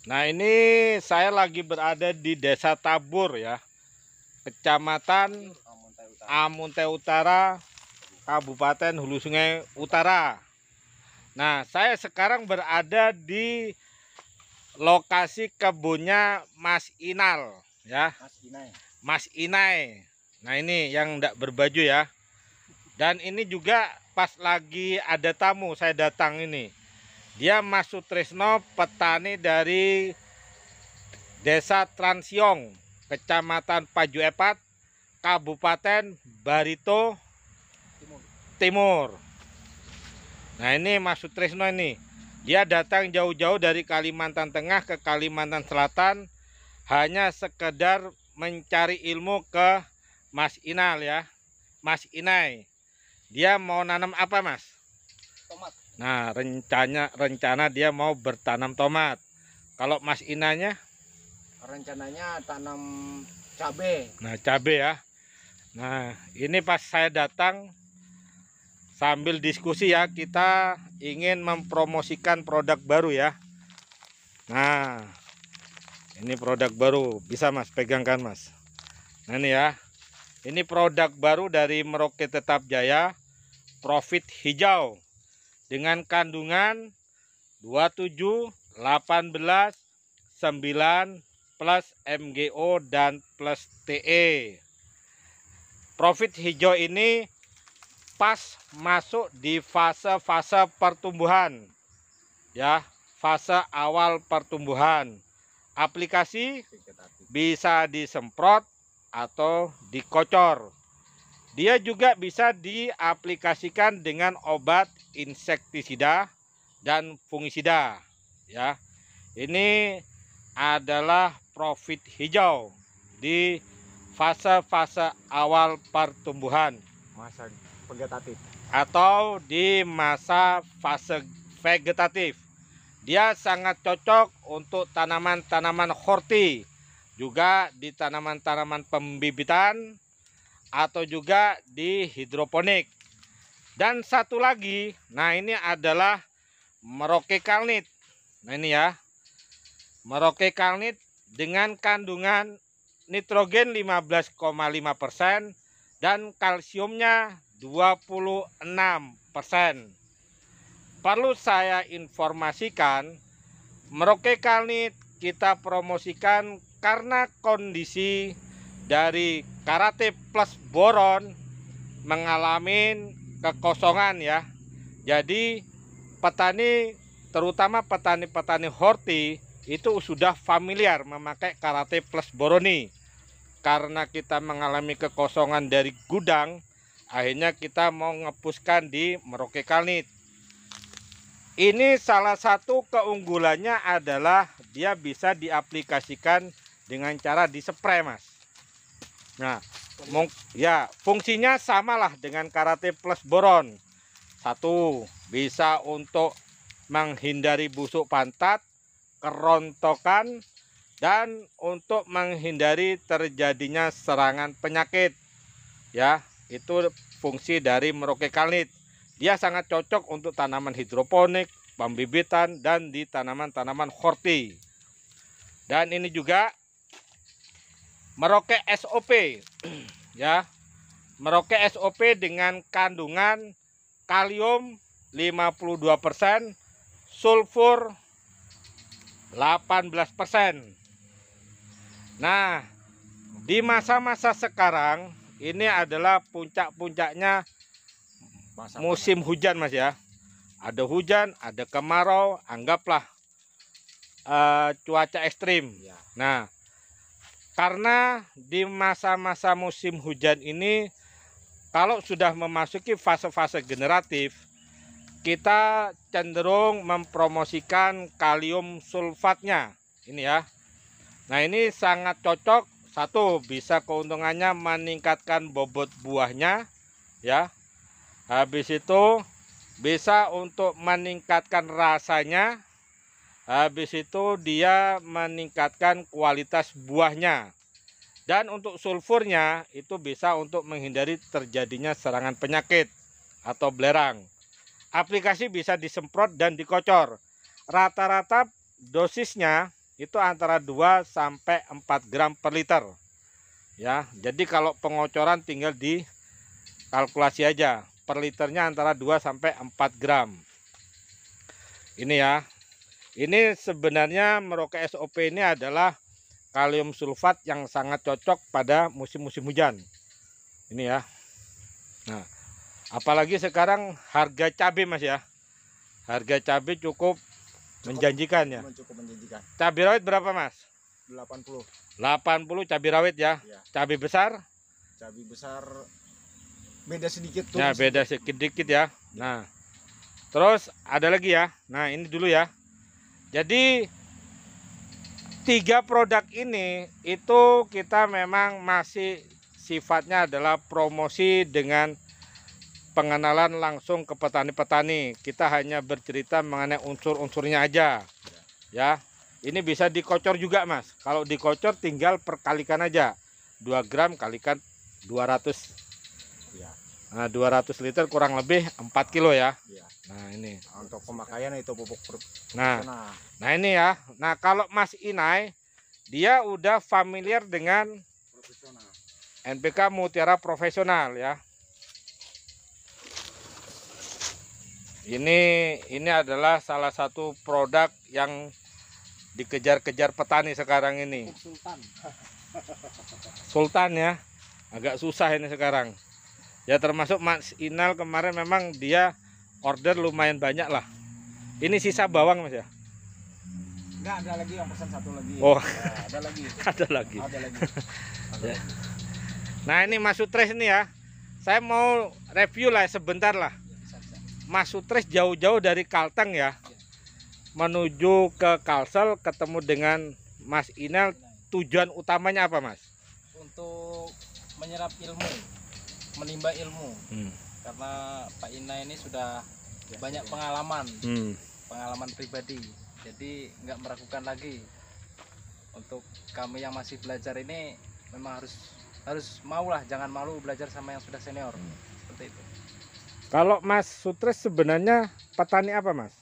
Nah, ini saya lagi berada di Desa Tabur ya, Kecamatan Amuntai Utara, Kabupaten Hulu Sungai Utara. Nah, saya sekarang berada di lokasi kebunnya Mas Inal ya, Mas Inai. Nah, ini yang enggak berbaju ya. Dan ini juga pas lagi ada tamu saya datang ini. Dia Mas Sutrisno, petani dari Desa Transiong, Kecamatan Pajuepat, Kabupaten Barito Timur. Nah, ini Mas Sutrisno ini. Dia datang jauh-jauh dari Kalimantan Tengah ke Kalimantan Selatan hanya sekedar mencari ilmu ke Mas Inal ya. Mas Inai. Dia mau nanam apa, Mas? Tomat. Nah, rencana dia mau bertanam tomat. Kalau Mas Inanya? Rencananya tanam cabai. Nah, cabai ya. Nah, ini pas saya datang sambil diskusi ya, kita ingin mempromosikan produk baru ya. Nah, ini produk baru, bisa Mas pegangkan Mas. Nah, ini ya. Ini produk baru dari Merauke Tetap Jaya, Profit Hijau dengan kandungan 27, 18, 9 plus MGO dan plus TE. Profit hijau ini pas masuk di fase-fase pertumbuhan ya, fase awal pertumbuhan. Aplikasi bisa disemprot atau dikocor. Dia juga bisa diaplikasikan dengan obat insektisida dan fungisida ya. Ini adalah profit hijau di fase-fase awal pertumbuhan, Masa vegetatif. atau di masa fase vegetatif. Dia sangat cocok untuk tanaman-tanaman horti, juga di tanaman-tanaman pembibitan, atau juga di hidroponik. Dan satu lagi, nah ini adalah Merauke Kalnit. Nah ini ya, Merauke Kalnit dengan kandungan nitrogen 15,5% dan kalsiumnya 26%. Perlu saya informasikan, Merauke Kalnit kita promosikan karena kondisi dari Karate Plus Boron mengalami kekosongan ya. Jadi petani, terutama petani-petani horti, itu sudah familiar memakai Karate Plus Boroni. Karena kita mengalami kekosongan dari gudang, akhirnya kita mau ngepuskan di Merauke Kalnit. Ini salah satu keunggulannya adalah dia bisa diaplikasikan dengan cara dispray, Mas. Nah, ya fungsinya samalah dengan Karate Plus Boron. Satu, bisa untuk menghindari busuk pantat, kerontokan, dan untuk menghindari terjadinya serangan penyakit. Ya, itu fungsi dari Merauke Kalnit. Dia sangat cocok untuk tanaman hidroponik, pembibitan, dan di tanaman-tanaman horti. Dan ini juga Merauke SOP ya. Merauke SOP dengan kandungan kalium 52%, sulfur 18%. Nah, di masa-masa sekarang ini adalah puncak-puncaknya musim hujan, Mas ya. Ada hujan, ada kemarau, anggaplah cuaca ekstrim. Nah, karena di masa-masa musim hujan ini, kalau sudah memasuki fase-fase generatif, kita cenderung mempromosikan kalium sulfatnya ini ya. Nah, ini sangat cocok. Satu, bisa keuntungannya meningkatkan bobot buahnya ya. Habis itu bisa untuk meningkatkan rasanya. Habis itu dia meningkatkan kualitas buahnya. Dan untuk sulfurnya itu bisa untuk menghindari terjadinya serangan penyakit atau belerang. Aplikasi bisa disemprot dan dikocor. Rata-rata dosisnya itu antara 2 sampai 4 gram per liter. Ya, jadi kalau pengocoran tinggal dikalkulasi aja. Per liternya antara 2 sampai 4 gram. Ini ya. Ini sebenarnya Merauke SOP ini adalah kalium sulfat yang sangat cocok pada musim-musim hujan. Ini ya. Nah, apalagi sekarang harga cabai Mas ya. Harga cabai cukup menjanjikan ya. Cukup menjanjikan. Cabai rawit berapa Mas? 80. 80 cabai rawit ya. Ya. Cabai besar? Cabai besar beda sedikit tuh. Nah, beda sedikit ya. Nah, terus ada lagi ya. Nah, ini dulu ya. Jadi 3 produk ini itu kita memang masih sifatnya adalah promosi dengan pengenalan langsung ke petani-petani. Kita hanya bercerita mengenai unsur-unsurnya aja. Ya. Ini bisa dikocor juga Mas. Kalau dikocor tinggal perkalikan aja. 2 gram kalikan 200. Ya. Nah, 200 liter kurang lebih 4 kilo ya. Ya. Nah, ini. Untuk pemakaian itu pupuk Nah ini ya. Nah, kalau Mas Inai dia udah familiar dengan profesional. NPK Mutiara Profesional ya. Ini adalah salah satu produk yang dikejar-kejar petani sekarang ini. Sultan. Sultan ya. Agak susah ini sekarang. Ya termasuk Mas Inal kemarin memang dia order lumayan banyak lah. Ini sisa bawang Mas ya. Enggak, ada lagi yang pesan satu lagi. Oh. Nah, ada lagi. Ada lagi. Ada lagi. Ada Ya. lagi. Nah ini Mas Sutres ini ya. Saya mau review lah sebentar lah. Mas Sutres jauh-jauh dari Kalteng ya. Menuju ke Kalsel ketemu dengan Mas Inal. Tujuan utamanya apa Mas? Untuk menyerap ilmu, menimba ilmu. Karena Pak Ina ini sudah banyak pengalaman, pengalaman pribadi. Jadi nggak meragukan lagi. Untuk kami yang masih belajar ini memang harus maulah, jangan malu belajar sama yang sudah senior. Seperti itu. Kalau Mas Sutres sebenarnya petani apa Mas?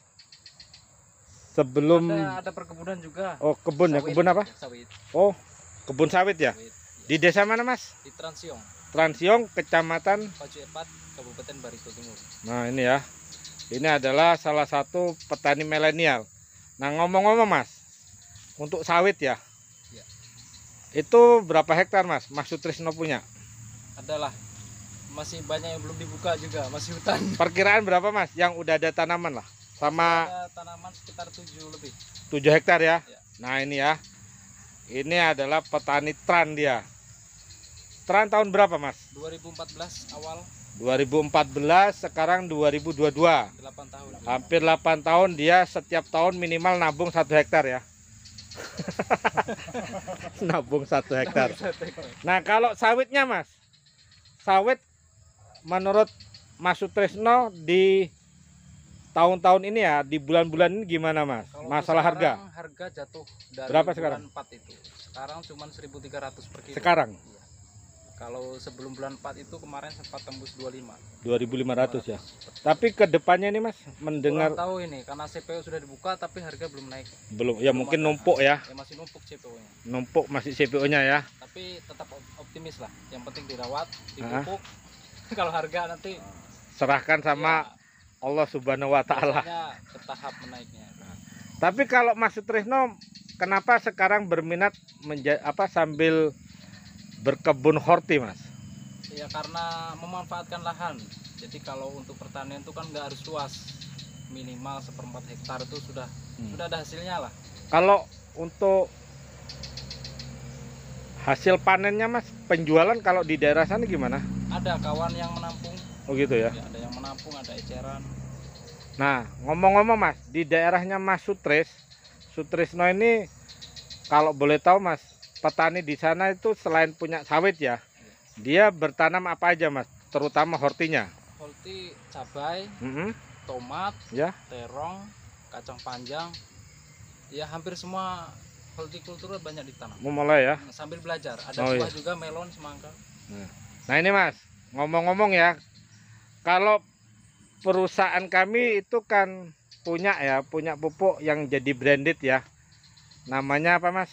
Sebelum Ada perkebunan juga. Oh kebun ya, Sawit, kebun apa? Sawit. Oh kebun sawit ya. Sawit, ya. Di desa mana Mas? Di Transiong, Transiong, Kecamatan. Pacu Epat, Kabupaten Barito Timur. Nah ini ya. Ini adalah salah satu petani milenial. Nah ngomong-ngomong Mas, untuk sawit ya. Ya. Itu berapa hektar Mas? Mas Sutrisno punya? Adalah masih banyak yang belum dibuka juga, masih hutan. Perkiraan berapa Mas? Yang udah ada tanaman lah. Sama Ada tanaman sekitar 7 lebih. 7 hektar ya. Ya. Nah ini ya. Ini adalah petani Tran dia. Tran tahun berapa Mas? 2014 awal, 2014, sekarang 2022. 8 tahun. Hampir 8 tahun dia setiap tahun minimal nabung 1 hektar ya. Nabung 1 hektar. Nah kalau sawitnya Mas, sawit menurut Mas Sutrisno di tahun-tahun ini ya, di bulan-bulan ini gimana Mas? Kalau Masalah harga? sekarang, harga jatuh dari Berapa bulan sekarang? 4 itu. Sekarang cuma 1.300 per kilo. Sekarang Iya. Kalau sebelum bulan 4 itu kemarin sempat tembus 25. 2.500 ya. Tapi ke depannya nih Mas, mendengar Kurang tahu ini karena CPO sudah dibuka tapi harga belum naik. belum ya, Belum mungkin ada. numpuk ya. Ya masih numpuk CPO-nya. Numpuk masih CPO-nya ya. Tapi tetap optimis lah. Yang penting dirawat, dipupuk. Kalau harga nanti Serahkan sama Allah Subhanahu wa taala. biasanya bertahap menaiknya. Tapi kalau Mas Sutrisno kenapa sekarang berminat sambil berkebun horti Mas? Ya karena memanfaatkan lahan. Jadi kalau untuk pertanian itu kan nggak harus luas, minimal 1/4 hektar itu sudah ada hasilnya lah. Kalau untuk hasil panennya Mas, penjualan kalau di daerah sana gimana? Ada kawan yang menampung, Oh gitu ya. ya, ada yang menampung, ada eceran. Nah ngomong-ngomong Mas, di daerahnya Mas Sutrisno ini kalau boleh tahu Mas, petani di sana itu selain punya sawit ya, dia bertanam apa aja Mas, terutama hortinya? Horti cabai, Mm-mm. tomat, Ya. terong, kacang panjang, ya hampir semua hortikultura banyak ditanam. Mau mulai ya. Sambil belajar, ada Oh, buah iya. juga, melon, semangka. Nah ini Mas, ngomong-ngomong ya, kalau perusahaan kami itu kan punya pupuk yang jadi branded ya. Namanya apa Mas?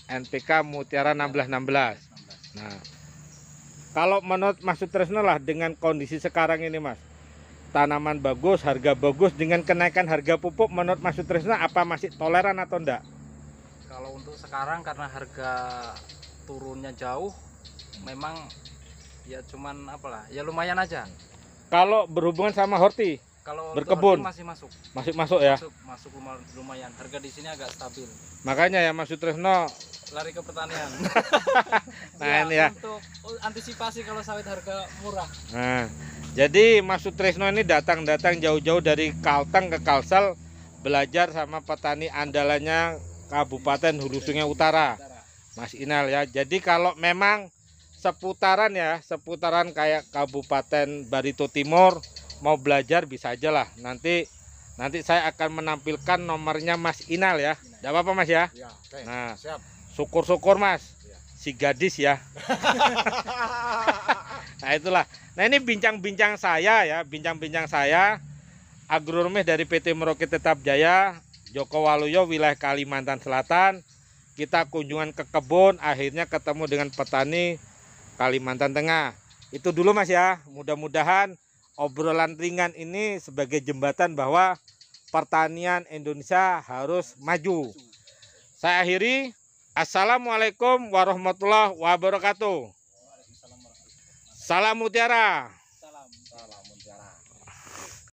NPK Mutiara 1616. Nah, kalau menurut Mas Sutresno lah dengan kondisi sekarang ini Mas, tanaman bagus, harga bagus, dengan kenaikan harga pupuk menurut Mas Sutresno apa masih toleran atau enggak? Kalau untuk sekarang karena harga turunnya jauh, memang ya cuman apalah, ya lumayan aja. Kalau berhubungan sama horti, Kalau berkebun untuk horti masih masuk. masuk ya. Masuk lumayan. Harga di sini agak stabil. Makanya ya Mas Sutresno. Lari ke pertanian. Nah, ini ya. Untuk antisipasi kalau sawit harga murah. Nah, jadi Mas Sutresno ini datang jauh-jauh dari Kalteng ke Kalsel belajar sama petani andalannya Kabupaten Hulu Sungai Utara, Mas Inal ya. Jadi kalau memang seputaran kayak Kabupaten Barito Timur mau belajar bisa aja lah. Nanti saya akan menampilkan nomornya Mas Inal ya. Tidak apa-apa Mas ya. Ya, oke. Nah, Siap. syukur-syukur Mas. Ya. Si gadis ya. Nah itulah. Nah ini bincang-bincang saya agronomis dari PT Merauke Tetap Jaya, Joko Waluyo, wilayah Kalimantan Selatan. Kita kunjungan ke kebun, akhirnya ketemu dengan petani Kalimantan Tengah. Itu dulu Mas ya. Mudah-mudahan obrolan ringan ini sebagai jembatan bahwa pertanian Indonesia harus maju. Saya akhiri. Assalamualaikum warahmatullahi wabarakatuh. Salam Mutiara.